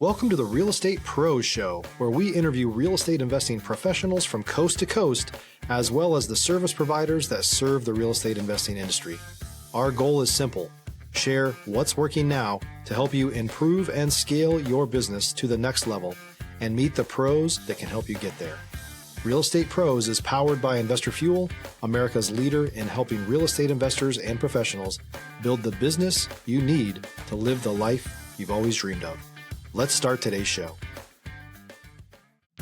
Welcome to the Real Estate Pros Show, where we interview real estate investing professionals from coast to coast, as well as the service providers that serve the real estate investing industry. Our goal is simple: share what's working now to help you improve and scale your business to the next level and meet the pros that can help you get there. Real Estate Pros is powered by Investor Fuel, America's leader in helping real estate investors and professionals build the business you need to live the life you've always dreamed of. Let's start today's show.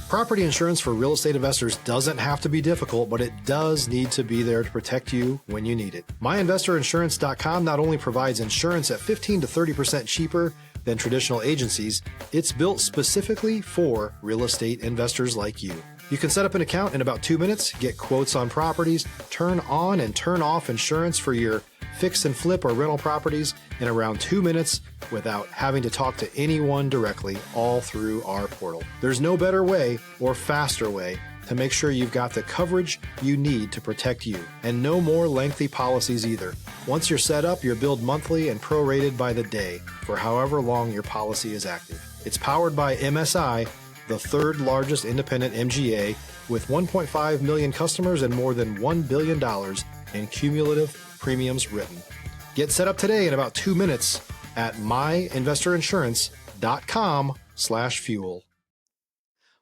Property insurance for real estate investors doesn't have to be difficult, but it does need to be there to protect you when you need it. MyInvestorInsurance.com not only provides insurance at 15 to 30% cheaper than traditional agencies, it's built specifically for real estate investors like you. You can set up an account in about 2 minutes, get quotes on properties, turn on and turn off insurance for your fix and flip or rental properties in around 2 minutes without having to talk to anyone directly, all through our portal. There's no better way or faster way to make sure you've got the coverage you need to protect you, and no more lengthy policies either. Once you're set up, you're billed monthly and prorated by the day for however long your policy is active. It's powered by MSI, the third largest independent MGA, with 1.5 million customers and more than $1 billion in cumulative premiums written. Get set up today in about 2 minutes at myinvestorinsurance.com/fuel.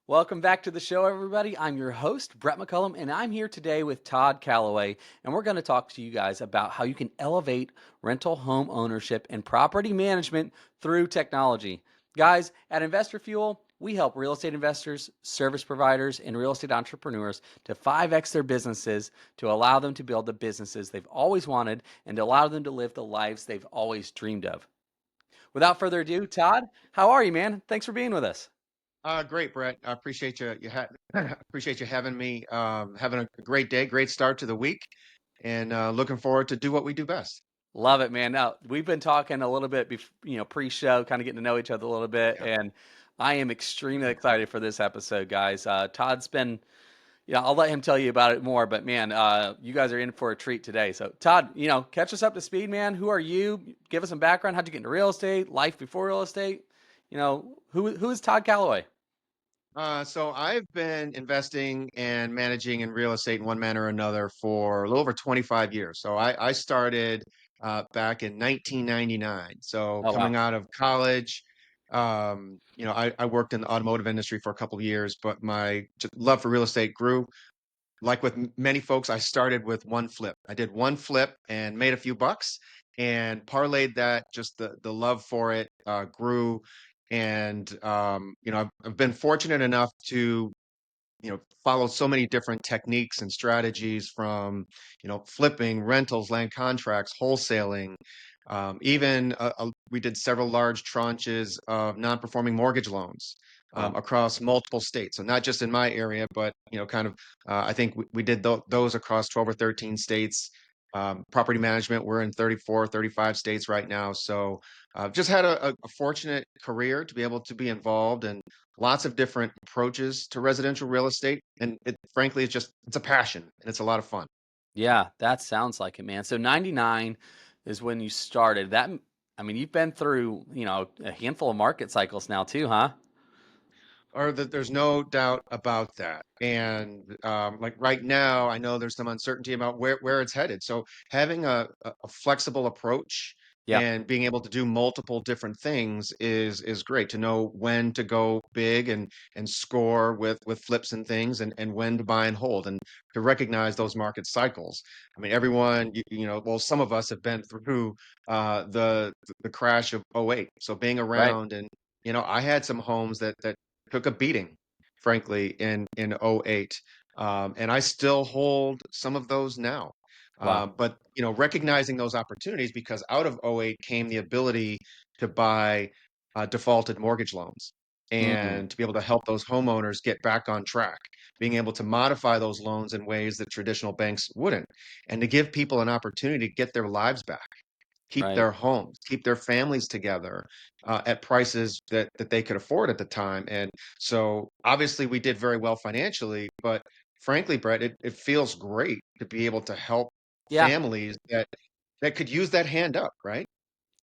Welcome back to the show, everybody. I'm your host, Brett McCollum, and I'm here today with Todd Callaway, and we're going to talk to you guys about how you can elevate rental home ownership and property management through technology. Guys, at Investor Fuel, we help real estate investors, service providers, and real estate entrepreneurs to 5x their businesses to allow them to build the businesses they've always wanted and to allow them to live the lives they've always dreamed of. Without further ado, Todd, how are you, man? Thanks for being with us. Great, Brett. I appreciate you. Appreciate you having me. Having a great day, great start to the week, and looking forward to do what we do best. Love it, man. Now, we've been talking a little bit, pre-show, kind of getting to know each other a little bit, Yeah. and I am extremely excited for this episode, guys. Todd's been, I'll let him tell you about it more, but man, you guys are in for a treat today. So, Todd, catch us up to speed, man. Who are you? Give us some background. How'd you get into real estate? Life before real estate? Who is Todd Callaway? So I've been investing and managing in real estate in one manner or another for a little over 25 years. So I started back in 1999. So Oh, coming wow. out of college, I worked in the automotive industry for a couple of years, but my love for real estate grew. Like with many folks, I started with one flip. I did one flip and made a few bucks and parlayed that. Just the love for it grew. And I've been fortunate enough to follow so many different techniques and strategies from flipping, rentals, land contracts, wholesaling. We did several large tranches of non-performing mortgage loans Wow. across multiple states. So not just in my area, but I think we did those across 12 or 13 states. Property management, we're in 34, 35 states right now. So just had a fortunate career to be able to be involved in lots of different approaches to residential real estate. And frankly, it's a passion and it's a lot of fun. Yeah, that sounds like it, man. So 99 is when you started. You've been through, a handful of market cycles now too, huh? Or that there's no doubt about that. And like right now, I know there's some uncertainty about where it's headed. So having a flexible approach Yeah, and being able to do multiple different things is great to know when to go big and score with flips and things and when to buy and hold and to recognize those market cycles. I mean, everyone, well, some of us have been through the crash of '08. So being right. around and I had some homes that took a beating, frankly, in '08. And I still hold some of those now. Wow. But recognizing those opportunities because out of '08 came the ability to buy defaulted mortgage loans Mm, and to be able to help those homeowners get back on track, being able to modify those loans in ways that traditional banks wouldn't, and to give people an opportunity to get their lives back, keep right. their homes, keep their families together at prices that they could afford at the time. And so obviously we did very well financially, but frankly, Brett, it feels great to be able to help Yeah. families that could use that hand up, right?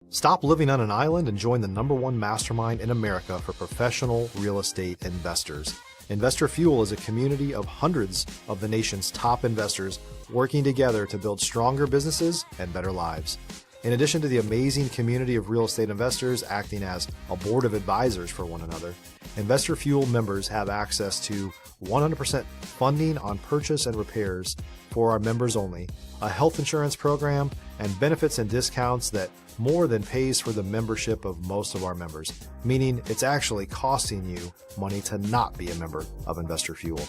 Stop living on an island and join the #1 mastermind in America for professional real estate investors. Investor Fuel is a community of hundreds of the nation's top investors working together to build stronger businesses and better lives. In addition to the amazing community of real estate investors acting as a board of advisors for one another, Investor Fuel members have access to 100% funding on purchase and repairs for our members only, a health insurance program, and benefits and discounts that more than pays for the membership of most of our members, meaning it's actually costing you money to not be a member of Investor Fuel.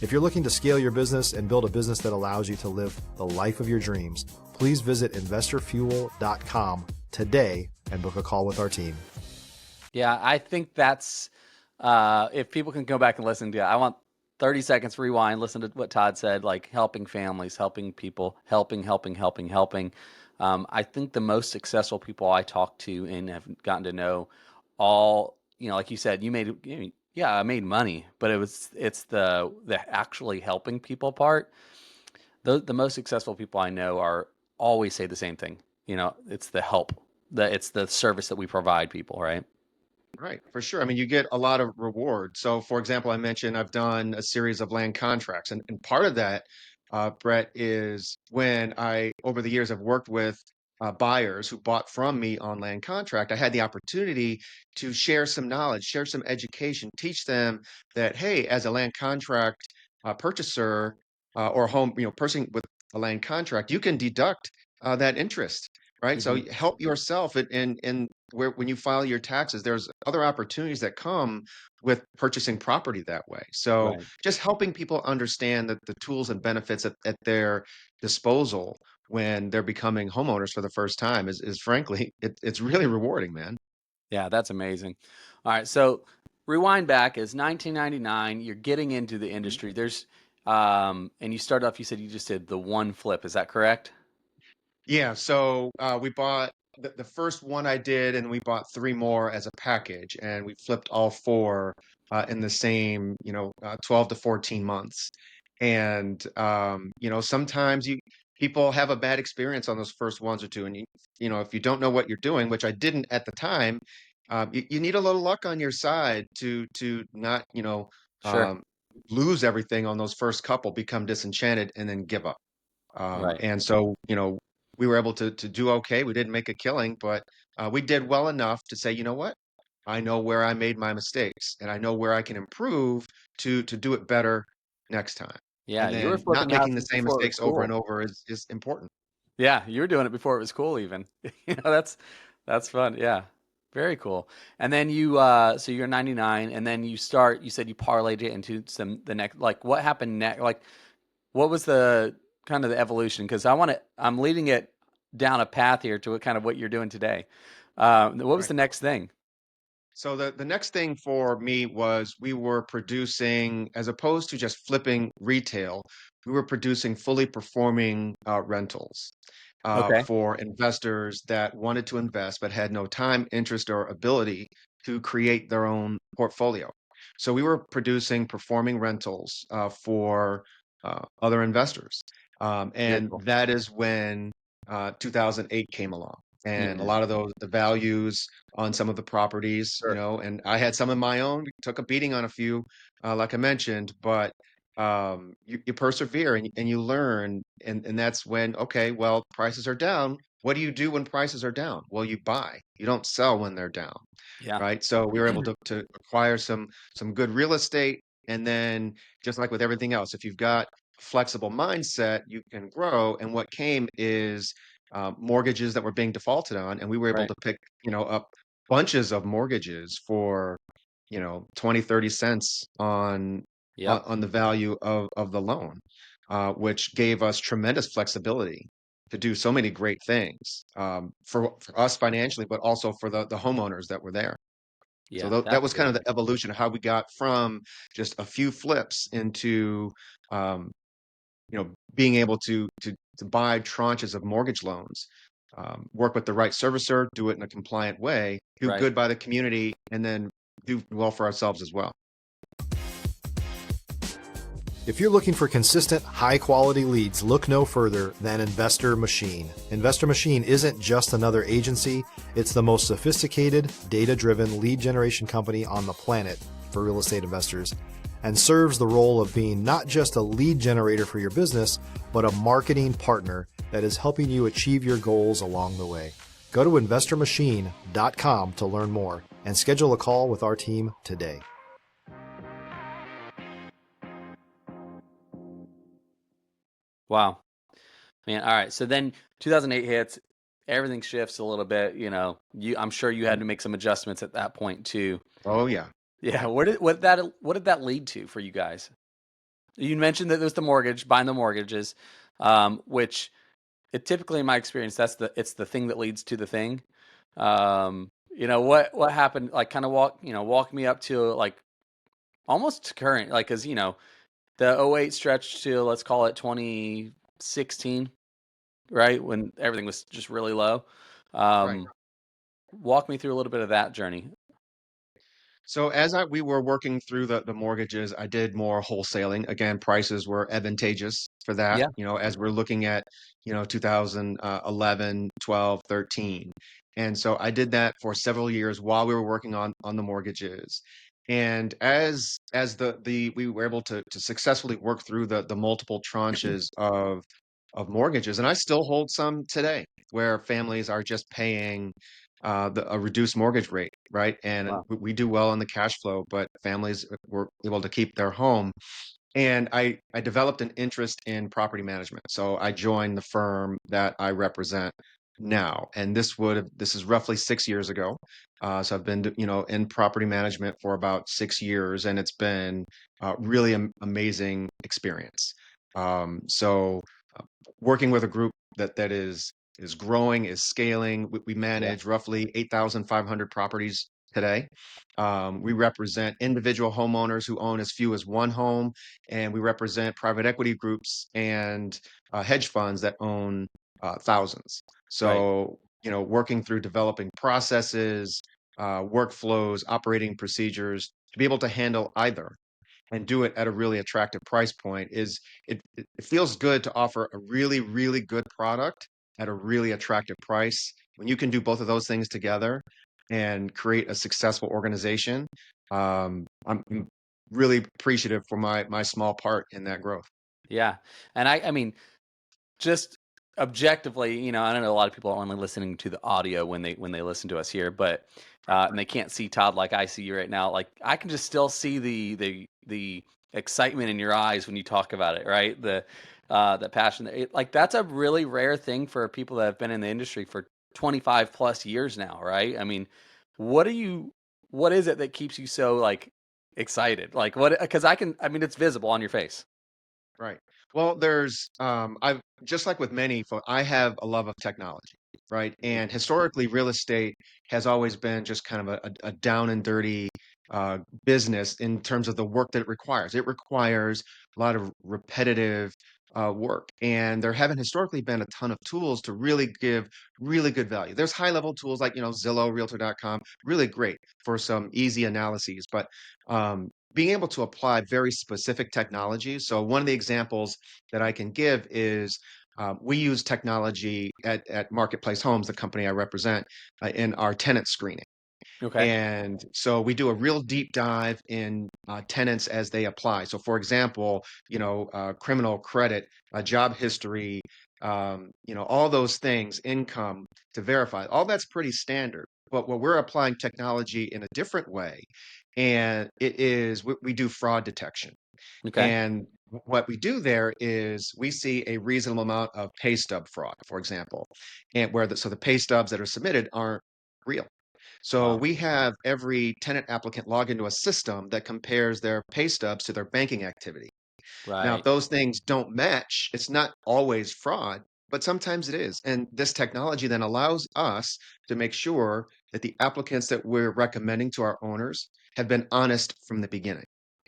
If you're looking to scale your business and build a business that allows you to live the life of your dreams, please visit investorfuel.com today and book a call with our team. Yeah, I think that's, if people can go back and listen to it, I want 30 seconds rewind, listen to what Todd said, like helping families, helping people, helping. I think the most successful people I talk to and have gotten to know all, like you said, I made money, but it's the actually helping people part. The most successful people I know are always say the same thing. It's the help, it's the service that we provide people, right? Right, for sure. I mean, you get a lot of reward. So, for example, I mentioned I've done a series of land contracts, and part of that, Brett, is when over the years, have worked with buyers who bought from me on land contract. I had the opportunity to share some knowledge, share some education, teach them that, hey, as a land contract purchaser or a home, person with a land contract, you can deduct that interest. Right. So Hmm. help yourself in where when you file your taxes, there's other opportunities that come with purchasing property that way. So Right. just helping people understand that the tools and benefits at their disposal when they're becoming homeowners for the first time is frankly, it's really rewarding, man. Yeah, that's amazing. All right, so rewind back is 1999. You're getting into the Mhm. industry. And you started off. You said you just did the one flip. Is that correct? Yeah, so we bought the first one I did, and we bought three more as a package, and we flipped all four in the same, 12 to 14 months. And sometimes people have a bad experience on those first ones or two, and if you don't know what you're doing, which I didn't at the time, you need a little luck on your side to not, Sure. um, lose everything on those first couple, become disenchanted, and then give up. Right. And so, we were able to do okay. We didn't make a killing, but we did well enough to say, you know what? I know where I made my mistakes, and I know where I can improve to do it better next time. Yeah, And you were then not flipping making the houses same before it was mistakes over and cool. over is important. Yeah, you were doing it before it was cool, even. That's fun. Yeah, very cool. And then so you're 99, and then you start. You said you parlayed it into the next. Like, what happened next? Like, what was the kind of the evolution? Because I'm leading it down a path here to kind of what you're doing today. What was Right. the next thing? So the next thing for me was we were producing, as opposed to just flipping retail, we were producing fully performing rentals Okay. for investors that wanted to invest but had no time, interest, or ability to create their own portfolio. So we were producing performing rentals for other investors. Very And cool. that is when 2008 came along. And a Yeah. lot of the values on some of the properties, Sure. and I had some of my own, took a beating on a few, like I mentioned, but you persevere and you learn. And that's when, okay, well, prices are down. What do you do when prices are down? Well, you buy, you don't sell when they're down, Yeah. right? So we were able to acquire some good real estate. And then just like with everything else, if you've got a flexible mindset, you can grow. And what came is mortgages that were being defaulted on, and we were able Right. to pick, up bunches of mortgages for, 20, 30 cents Yep. on the value of the loan, which gave us tremendous flexibility to do so many great things for us financially, but also for the homeowners that were there. So Yeah. that That's was kind of amazing. the evolution of how we got from just a few flips into um, being able to buy tranches of mortgage loans, work with the right servicer, do it in a compliant way, do Right. good by the community, and then do well for ourselves as well. If you're looking for consistent, high-quality leads, look no further than Investor Machine. Investor Machine isn't just another agency, it's the most sophisticated, data-driven lead generation company on the planet for real estate investors, and serves the role of being not just a lead generator for your business, but a marketing partner that is helping you achieve your goals along the way. Go to investormachine.com to learn more and schedule a call with our team today. Wow. Man, all right. So then 2008 hits, everything shifts a little bit, I'm sure you had to make some adjustments at that point too. Oh yeah. Yeah, what did that lead to for you guys? You mentioned that there's the mortgage, buying the mortgages, which it typically, in my experience, it's the thing that leads to the thing. What happened? Like, kind of walk me up to like almost current, like, because the '08 stretch to, let's call it 2016, right, when everything was just really low. Right. Walk me through a little bit of that journey. So as we were working through the mortgages, I did more wholesaling. Again, prices were advantageous for that, Yeah. as we're looking at, 2011, 12, 13. And so I did that for several years while we were working on the mortgages. And as the we were able to successfully work through the multiple tranches of mortgages, and I still hold some today where families are just paying a reduced mortgage rate, right? And Wow. we do well on the cash flow, but families were able to keep their home. And I developed an interest in property management. So I joined the firm that I represent now. And this is roughly 6 years ago. So I've been, in property management for about 6 years, and it's been really amazing experience. So working with a group that is growing, is scaling. We Yeah. manage roughly 8,500 properties today. We represent individual homeowners who own as few as one home, and we represent private equity groups and hedge funds that own thousands. Right. So, working through developing processes, workflows, operating procedures to be able to handle either and do it at a really attractive price point it feels good to offer a really, really good product at a really attractive price. When you can do both of those things together and create a successful organization, I'm really appreciative for my small part in that growth. Yeah. And I mean, just objectively, I don't know, a lot of people are only listening to the audio when they listen to us here, but and they can't see Todd like I see you right now. Like, I can just still see the excitement in your eyes when you talk about it, right? The passion. Like, that's a really rare thing for people that have been in the industry for 25 plus years now, right? I mean, what do you what is it that keeps you so, like, excited? Like, what? Because I mean, it's visible on your face. Right. Well, I've just like with many folks, I have a love of technology, right? And historically, real estate has always been just kind of a down and dirty business in terms of the work that it requires. It requires a lot of repetitive work, and there haven't historically been a ton of tools to really give really good value. There's high level tools like, Zillow, Realtor.com, really great for some easy analyses, but being able to apply very specific technologies. So one of the examples that I can give is we use technology at Marketplace Homes, the company I represent, in our tenant screening. Okay. And so we do a real deep dive in tenants as they apply. So, for example, criminal credit, job history, all those things, income to verify. All that's pretty standard. But what we're applying technology in a different way, and we do fraud detection. Okay. And what we do there is we see a reasonable amount of pay stub fraud, for example, and so the pay stubs that are submitted aren't real. So Wow. we have every tenant applicant log into a system that compares their pay stubs to their banking activity. Now, if Right. those things don't match, it's not always fraud, but sometimes it is. And this technology then allows us to make sure that the applicants that we're recommending to our owners have been honest from the beginning.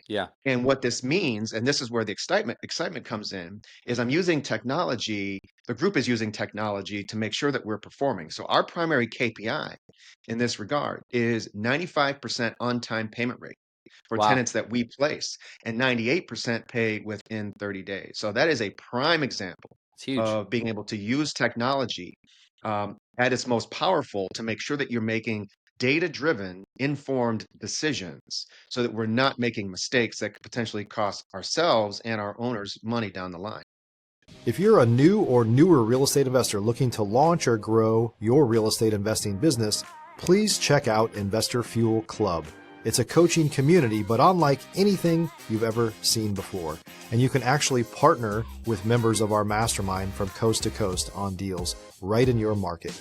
Yeah. And what this means, and this is where the excitement comes in, is I'm using technology, the group is using technology to make sure that we're performing. So our primary KPI in this regard is 95% on-time payment rate. for Wow. tenants that we place, and 98% pay within 30 days. So that is a prime example It's huge. of being able to use technology at its most powerful to make sure that you're making data-driven, informed decisions so that we're not making mistakes that could potentially cost ourselves and our owners money down the line. If you're a new or newer real estate investor looking to launch or grow your real estate investing business, please check out Investor Fuel Club. It's a coaching community, but unlike anything you've ever seen before. And you can actually partner with members of our mastermind from coast to coast on deals right in your market.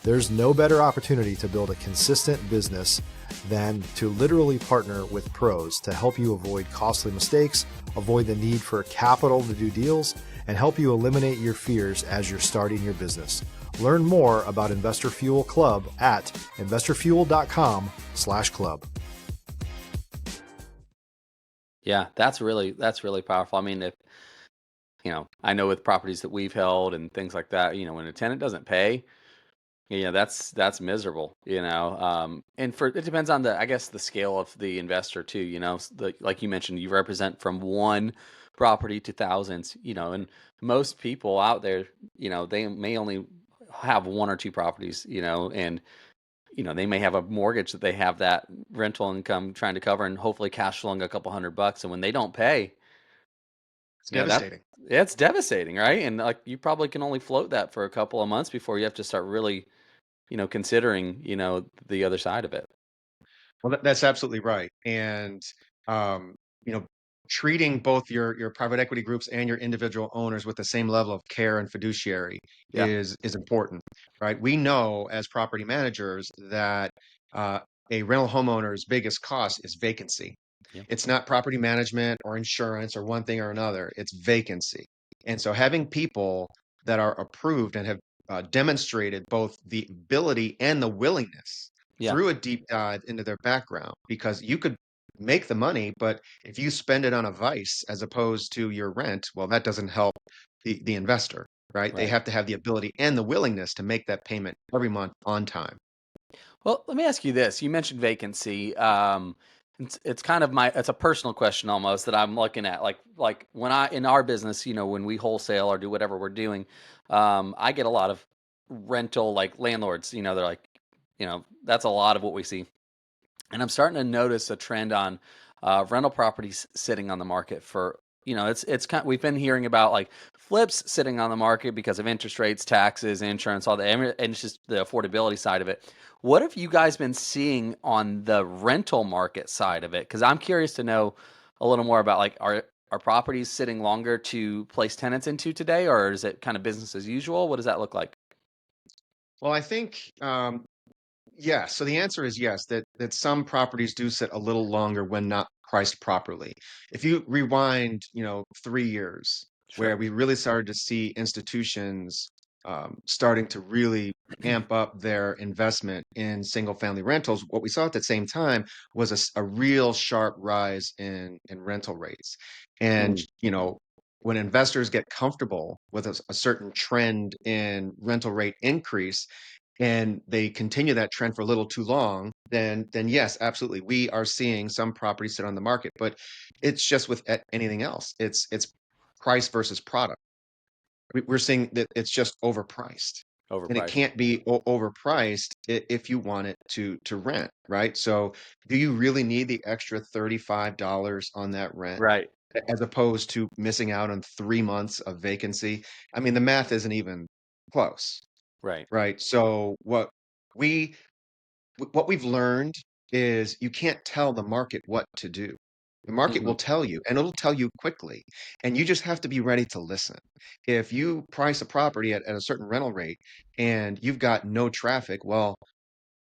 There's no better opportunity to build a consistent business than to literally partner with pros to help you avoid costly mistakes, avoid the need for capital to do deals, and help you eliminate your fears as you're starting your business. Learn more about Investor Fuel Club at investorfuel.com/club. Yeah, that's really powerful. I mean, if I know with properties that we've held and things like that, when a tenant doesn't pay, that's miserable, and it depends on I guess the scale of the investor too, like you mentioned, you represent from one property to thousands, and most people out there, they may only have one or two properties, and they may have a mortgage that they have that rental income trying to cover and hopefully cash flowing a couple $100, and when they don't pay, It's yeah, devastating. it's devastating, right? And like you probably can only float that for a couple of months before you have to start really considering, the other side of it. Well, that's absolutely right. And um, you know, treating both your private equity groups and your individual owners with the same level of care and fiduciary Yeah. is important, right? We know as property managers that uh, a rental homeowner's biggest cost is vacancy. Yeah. It's not property management or insurance or one thing or another. It's vacancy. And so having people that are approved and have demonstrated both the ability and the willingness Yeah. through a deep dive into their background, because you could make the money, but if you spend it on a vice as opposed to your rent, well, that doesn't help the investor, right? They Right. have to have the ability and the willingness to make that payment every month on time. Well, let me ask you this. You mentioned vacancy. It's kind of it's a personal question almost that I'm looking at. Like when in our business, when we wholesale or do whatever we're doing, I get a lot of rental like landlords. They're like, that's a lot of what we see. And I'm starting to notice a trend on rental properties sitting on the market for, it's kind. We've been hearing about like flips sitting on the market because of interest rates, taxes, insurance, all the, and it's just the affordability side of it. What have you guys been seeing on the rental market side of it? Because I'm curious to know a little more about like are properties sitting longer to place tenants into today, or is it kind of business as usual? What does that look like? Well, I think yes. So the answer is yes, that some properties do sit a little longer when not priced properly. If you rewind, 3 years, where Sure. we really started to see institutions starting to really amp up their investment in single family rentals, what we saw at the same time was a real sharp rise in rental rates. And, Mm, when investors get comfortable with a certain trend in rental rate increase, and they continue that trend for a little too long, then yes, absolutely, we are seeing some properties sit on the market. But it's just with anything else. It's price versus product. We're seeing that it's just overpriced, and it overpriced. can't be overpriced if you want it to rent, right? So, do you really need the extra $35 on that rent Right. as opposed to missing out on 3 months of vacancy? I mean, the math isn't even close. Right. Right. So we what we've learned is you can't tell the market what to do. The market Hmm. will tell you, and it'll tell you quickly. And you just have to be ready to listen. If you price a property at a certain rental rate and you've got no traffic, well,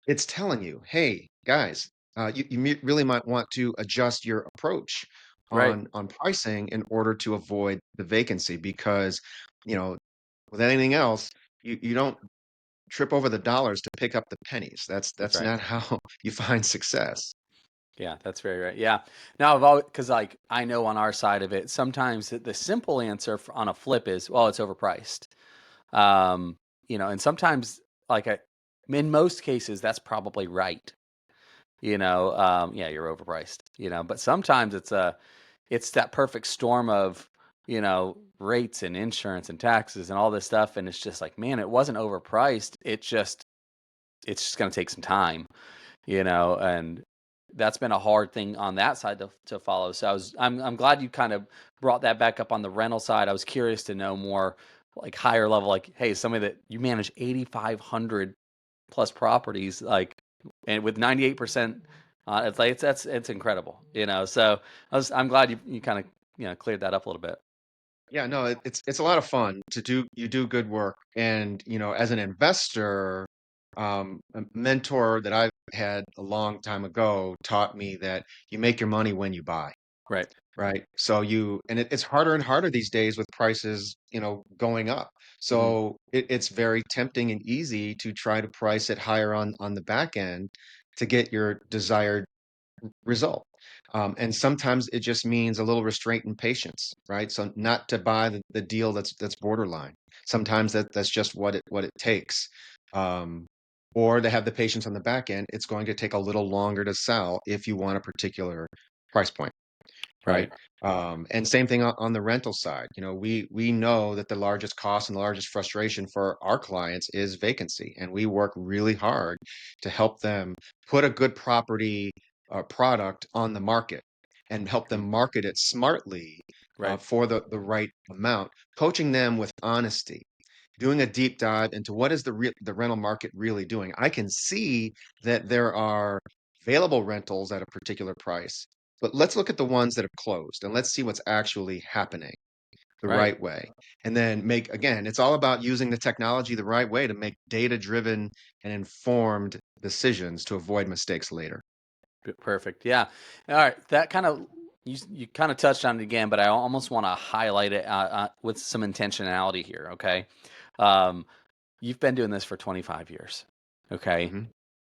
it's telling you, hey, guys, really might want to adjust your approach Right. on pricing in order to avoid the vacancy, because, you know, with anything else, you don't trip over the dollars to pick up the pennies. That's That's that's right. not how you find success. Yeah, that's very right. Yeah. Now I've always, because like I know on our side of it, sometimes the simple answer on a flip is, well, it's overpriced. Um, and sometimes like in most cases, that's probably right. yeah, you're overpriced, but sometimes it's that perfect storm of, rates and insurance and taxes and all this stuff. And it's just like, man, it wasn't overpriced. It's just going to take some time, and that's been a hard thing on that side to follow. So I'm glad you kind of brought that back up on the rental side. I was curious to know more like higher level, like, hey, somebody that you manage 8,500 plus properties, like, and with 98%, it's like, it's incredible, so I'm glad you kind of, cleared that up a little bit. Yeah, no, it's a lot of fun to do. You do good work, and as an investor, a mentor that I've had a long time ago taught me that you make your money when you buy, Right. right? So it's harder and harder these days with prices, going up. Hmm. So it's very tempting and easy to try to price it higher on the back end to get your desired result. And sometimes it just means a little restraint and patience, right? So not to buy the deal that's borderline. Sometimes that's just what it takes. Um, or they have the patience on the back end. It's going to take a little longer to sell if you want a particular price point, Right. right? And same thing on the rental side. We know that the largest cost and the largest frustration for our clients is vacancy, and we work really hard to help them put a good property product on the market and help them Mhm. market it smartly Right. for the right amount, coaching them with honesty, doing a deep dive into what is the rental market really doing. I can see that there are available rentals at a particular price, but let's look at the ones that have closed and let's see what's actually happening the Right. right way. And then again, it's all about using the technology the right way to make data-driven and informed decisions to avoid mistakes later. Perfect. Yeah. All right. That kind of, you kind of touched on it again, but I almost want to highlight it with some intentionality here. Okay. Um, you've been doing this for 25 years. Okay. Mhm.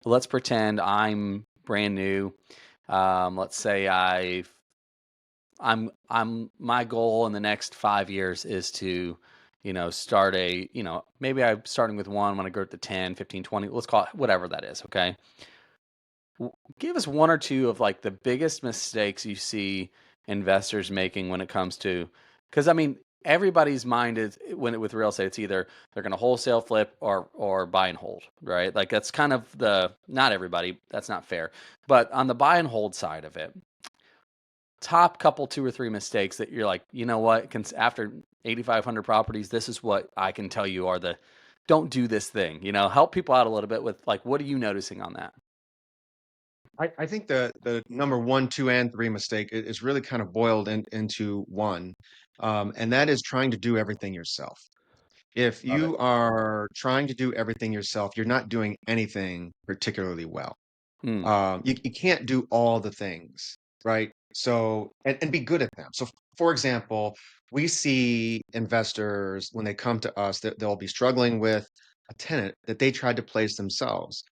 Let's pretend I'm brand new. Let's say I'm my goal in the next 5 years is to, start maybe I'm starting with one, when I go to 10, 15, 20, let's call it whatever that is. Okay. Give us one or two of like the biggest mistakes you see investors making when it comes to, because I mean, everybody's mind is with real estate, it's either they're going to wholesale flip or buy and hold, right? Like that's kind of not everybody, that's not fair. But on the buy and hold side of it, top couple two or three mistakes that you're like, you know what, after 8,500 properties, this is what I can tell you are the don't do this thing. Help people out a little bit with like, what are you noticing on that? I think the number one, two, and three mistake is really kind of boiled into one, and that is trying to do everything yourself. If Love it. you are trying to do everything yourself, you're not doing anything particularly well. Hmm. You can't do all the things, right? So, and be good at them. So, for example, we see investors when they come to us that they'll be struggling with a tenant that they tried to place themselves.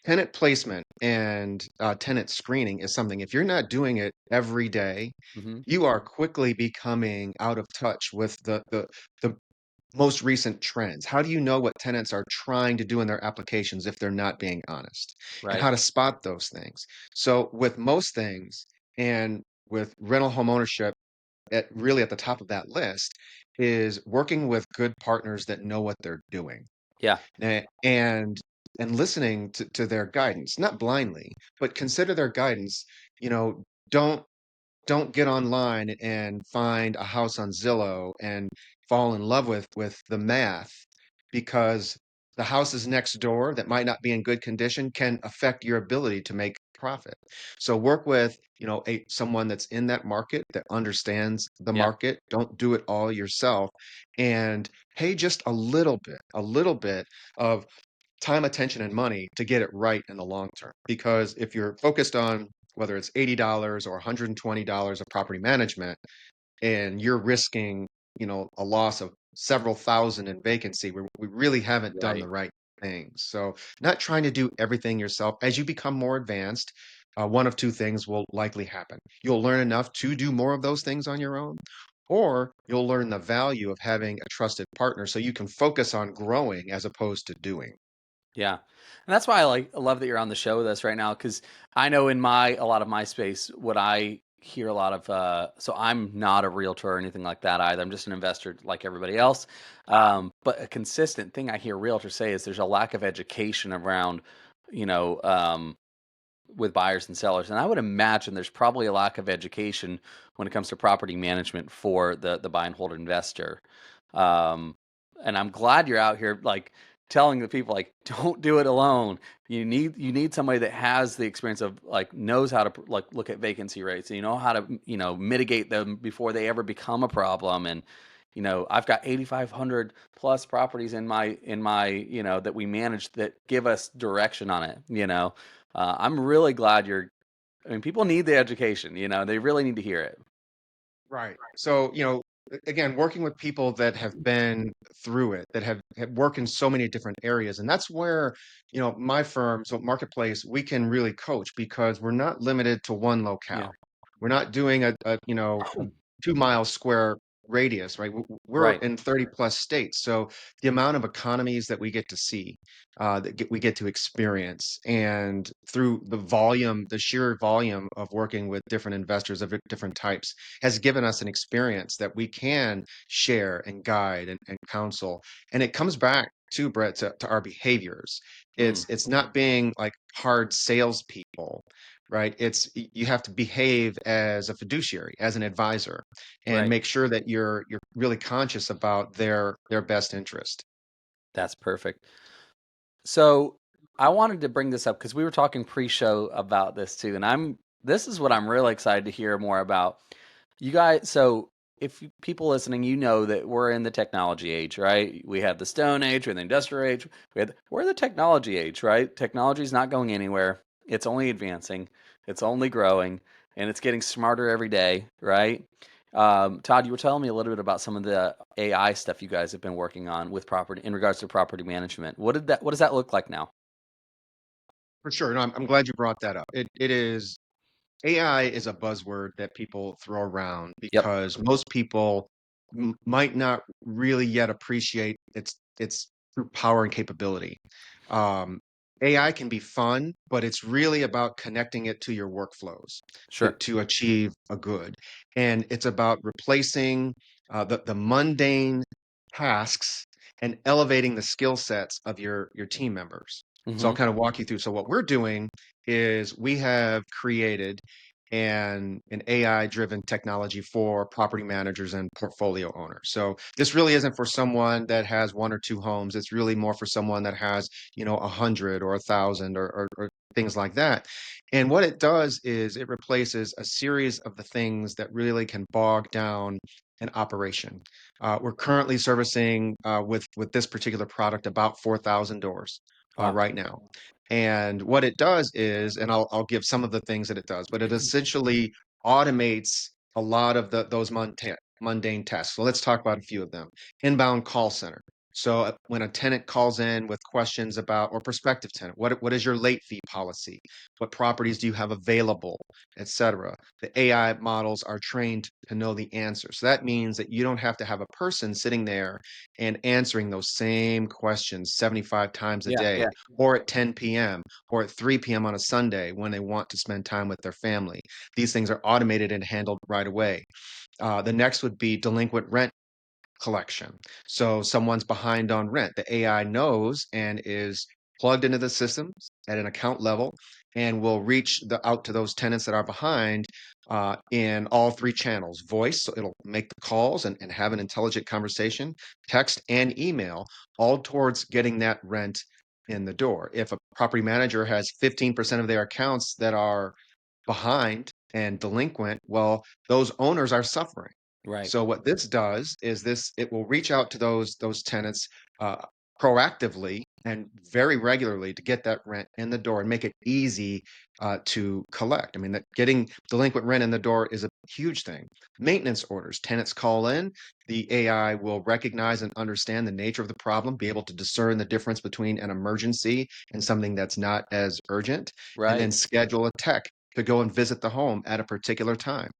Tenant placement and tenant screening is something, if you're not doing it every day, Hmm. you are quickly becoming out of touch with the most recent trends. How do you know what tenants are trying to do in their applications if they're not being honest? And Right. how to spot those things. So with most things, and with rental home ownership really at the top of that list, is working with good partners that know what they're doing. Yeah. And listening to their guidance, not blindly, but consider their guidance. You know, don't don't get online and find a house on Zillow and fall in love with the math, because the houses next door that might not be in good condition can affect your ability to make profit. So work with, someone that's in that market that understands the Yeah. market. Don't do it all yourself, and pay just a little bit of time, attention, and money to get it right in the long term. Because if you're focused on whether it's $80 or $120 of property management, and you're risking, a loss of several thousand in vacancy, we really haven't done Right. the right things. So, not trying to do everything yourself. As you become more advanced, one of two things will likely happen. You'll learn enough to do more of those things on your own, or you'll learn the value of having a trusted partner so you can focus on growing as opposed to doing. Yeah. And that's why I love that you're on the show with us right now, because I know in a lot of my space, what I hear a lot of, so I'm not a realtor or anything like that either. I'm just an investor like everybody else. But a consistent thing I hear realtors say is there's a lack of education around, you know, with buyers and sellers. And I would imagine there's probably a lack of education when it comes to property management for the buy and hold investor. Um, and I'm glad you're out here like telling the people like don't do it alone. You need somebody that has the experience of like knows how to like look at vacancy rates, and you know how to mitigate them before they ever become a problem. And I've got 8,500 plus properties in my that we manage that give us direction on it. I'm really glad I mean, people need the education, they really need to hear it. Right. So, again, working with people that have been through it, that have worked in so many different areas. And that's where, my firm, so Marketplace, we can really coach because we're not limited to one Yeah. locale. We're not doing a 2 mile square radius, right? We're Right. in 30 plus states. So the amount of economies that we get to see, we get to experience, and through the sheer volume of working with different investors of different types has given us an experience that we can share and guide and counsel. And it comes back to Brett to our behaviors. Mm, It's not being like hard salespeople, right? You have to behave as a fiduciary, as an advisor, and right. make sure that you're really conscious about their best interest. That's perfect. So I wanted to bring this up because we were talking pre-show about this too, and this is what I'm really excited to hear more about. You guys, so if people listening, that we're in the technology age, right? We have the Stone Age, we're in the Industrial Age, we're in the technology age, right? Technology is not going anywhere. It's only advancing, it's only growing, and it's getting smarter every day, right? Todd, you were telling me a little bit about some of the AI stuff you guys have been working on with property in regards to property management. What does that look like now? For sure. No, I'm glad you brought that up. It is AI is a buzzword that people throw around Yep. because most people might not really yet appreciate its true power and capability. Um, AI can be fun, but it's really about connecting it to your workflows Sure. to achieve a good. And it's about replacing the mundane tasks and elevating the skill sets of your team members. So I'll Mm-hmm. kind of walk you through. So what we're doing is we have created an AI driven technology for property managers and portfolio owners. So this really isn't for someone that has one or two homes. It's really more for someone that has, 100 or 1,000 or things like that. And what it does is it replaces a series of the things that really can bog down an operation. We're currently servicing with this particular product about 4,000 doors Wow. right now. And what it does is, and I'll give some of the things that it does, but it essentially automates a lot of those mundane tasks. So let's talk about a few of them. Inbound call center. So when a tenant calls in with questions about, or prospective tenant, what is your late fee policy? What properties do you have available, et cetera? The AI models are trained to know the answer. So that means that you don't have to have a person sitting there and answering those same questions 75 times a Yeah. day, or at 10 p.m., or at 3 p.m. on a Sunday when they want to spend time with their family. These things are automated and handled right away. The next would be delinquent rent collection. So someone's behind on rent. The AI knows and is plugged into the systems at an account level and will reach out to those tenants that are behind in all three channels: voice, so it'll make the calls and have an intelligent conversation, text and email, all towards getting that rent in the door. If a property manager has 15% of their accounts that are behind and delinquent, well, those owners are suffering. Right. So what this does is it will reach out to those tenants uh, proactively and very regularly to get that rent in the door and make it easy to collect. I mean, that getting delinquent rent in the door is a huge thing. Maintenance orders, tenants call in, the AI will recognize and understand the nature of the problem, be able to discern the difference between an emergency and something that's not as urgent, and then Right. schedule a tech to go and visit the home at a particular time.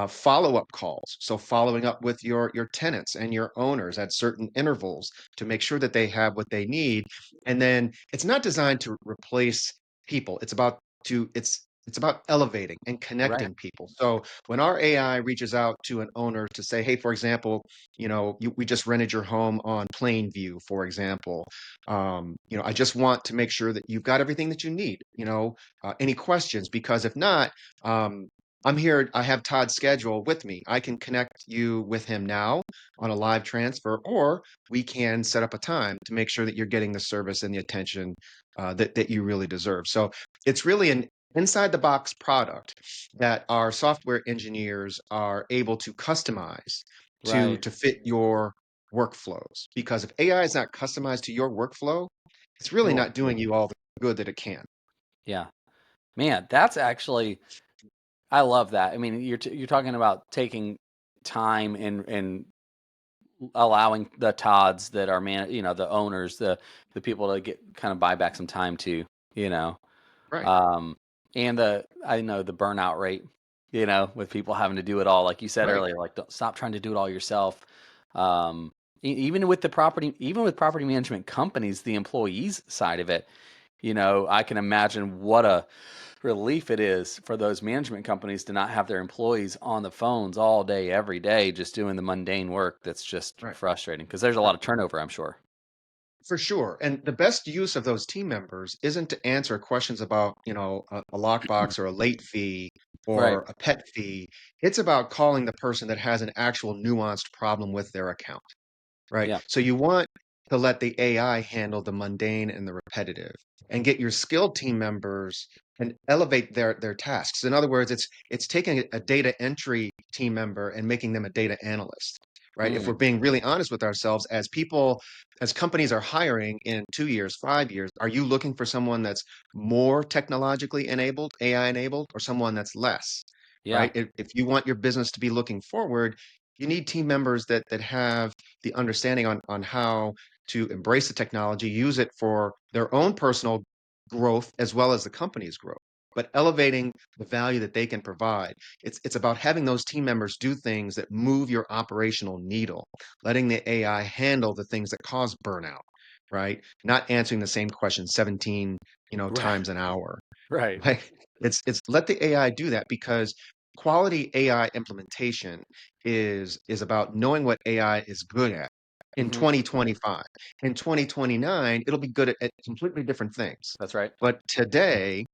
Follow-up calls, so following up with your tenants and your owners at certain intervals to make sure that they have what they need. And then it's not designed to replace people. It's about elevating and Right. connecting people. So when our AI reaches out to an owner to say, hey, for example, we just rented your home on Plainview, for example. I just want to make sure that you've got everything that you need. Any questions? Because if not, I'm here. I have Todd's schedule with me. I can connect you with him now on a live transfer, or we can set up a time to make sure that you're getting the service and the attention that you really deserve. So it's really an inside the box product that our software engineers are able to customize to Right. fit your workflows. Because if AI is not customized to your workflow, it's really Cool. not doing you all the good that it can. Yeah. Man, that's actually, I love that. I mean, you're talking about taking time and allowing the Todds that are the owners, the people to get kind of buy back some time too, you know. Right. Um, and I know the burnout rate, with people having to do it all, like you said Right. earlier, like don't stop trying to do it all yourself. Even with property management companies, the employees side of it, I can imagine what a relief it is for those management companies to not have their employees on the phones all day, every day, just doing the mundane work that's just Right. frustrating because there's a lot of turnover, I'm sure. For sure. And the best use of those team members isn't to answer questions about, a lockbox or a late fee Right. or a pet fee. It's about calling the person that has an actual nuanced problem with their account, right? Yeah. So you want to let the AI handle the mundane and the repetitive and get your skilled team members and elevate their tasks. In other words, it's taking a data entry team member and making them a data analyst, right? If Mm, we're being really honest with ourselves, as companies are hiring in 2 years, 5 years, are you looking for someone that's more technologically enabled, AI enabled, or someone that's less? yeah. Right? If you want your business to be looking forward, you need team members that have the understanding on how to embrace the technology, use it for their own personal growth as well as the company's growth, but elevating the value that they can provide. It's about having those team members do things that move your operational needle, letting the AI handle the things that cause burnout, right? Not answering the same question 17, Right. times an hour. Right. Like it's let the AI do that because quality AI implementation is about knowing what AI is good at in Hmm. 2025. In 2029, it'll be good at completely different things. That's right. But today,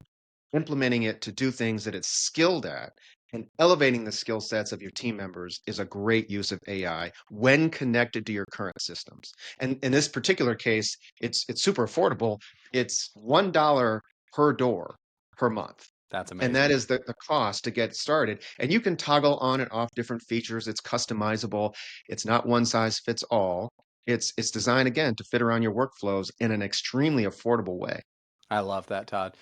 implementing it to do things that it's skilled at and elevating the skill sets of your team members is a great use of AI when connected to your current systems. And in this particular case, it's super affordable. It's $1 per door per month. That's And that amazing. is the cost to get started. And you can toggle on and off different features. It's customizable. It's not one size fits all. It's designed again to fit around your workflows in an extremely affordable way. I love that, Todd.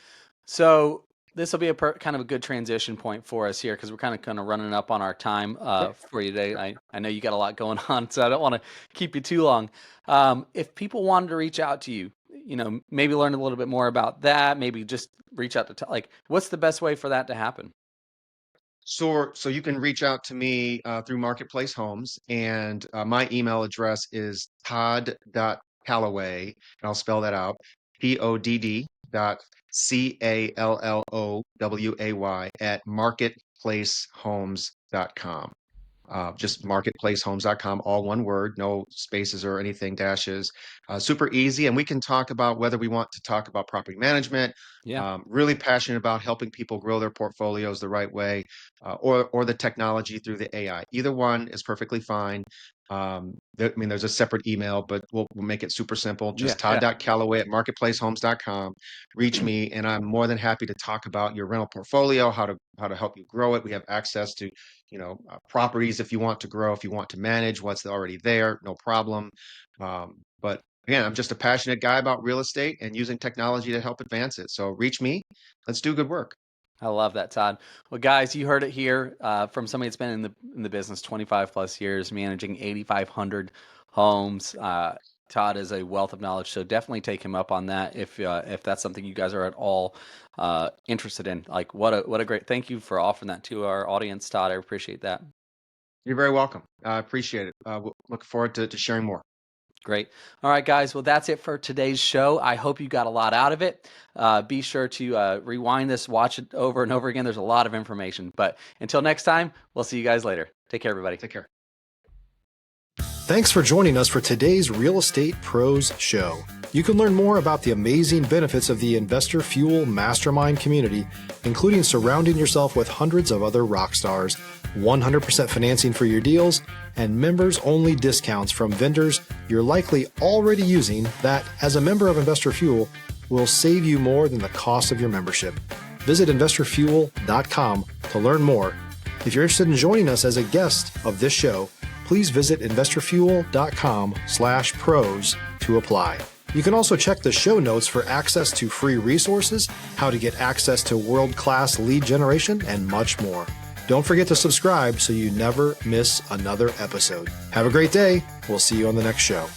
So this will be kind of a good transition point for us here because we're kind of running up on our time Sure. for you today. I know you got a lot going on, so I don't want to keep you too long. If people wanted to reach out to you, maybe learn a little bit more about that, maybe just reach out to like, what's the best way for that to happen? So you can reach out to me through Marketplace Homes, and my email address is todd.callaway, and I'll spell that out, PODD.CALLOWAY at marketplacehomes.com. Just marketplacehomes.com, all one word, no spaces or anything, dashes. Super easy. And we can talk about whether we want to talk about property management. Yeah. Really passionate about helping people grow their portfolios the right way, or the technology through the AI. Either one is perfectly fine. I mean, there's a separate email, but we'll make it super simple. Yeah. Just Yeah. todd.callaway at marketplacehomes.com. Reach me, and I'm more than happy to talk about your rental portfolio, how to help you grow it. We have access to properties if you want to grow, if you want to manage what's already there, no problem. But again, I'm just a passionate guy about real estate and using technology to help advance it. So reach me. Let's do good work. I love that, Todd. Well, guys, you heard it here from somebody that's been in the business 25 plus years, managing 8,500 homes. Todd is a wealth of knowledge, so definitely take him up on that if that's something you guys are at all interested in. Like, what a great, thank you for offering that to our audience, Todd. I appreciate that. You're very welcome. I appreciate it. We'll look forward to sharing more. Great. All right, guys. Well, that's it for today's show. I hope you got a lot out of it. Be sure to rewind this, watch it over and over again. There's a lot of information. But until next time, we'll see you guys later. Take care, everybody. Take care. Thanks for joining us for today's Real Estate Pros Show. You can learn more about the amazing benefits of the Investor Fuel Mastermind community, including surrounding yourself with hundreds of other rock stars, 100% financing for your deals, and members-only discounts from vendors you're likely already using that, as a member of Investor Fuel, will save you more than the cost of your membership. Visit investorfuel.com to learn more. If you're interested in joining us as a guest of this show, please visit investorfuel.com/pros to apply. You can also check the show notes for access to free resources, how to get access to world-class lead generation, and much more. Don't forget to subscribe so you never miss another episode. Have a great day. We'll see you on the next show.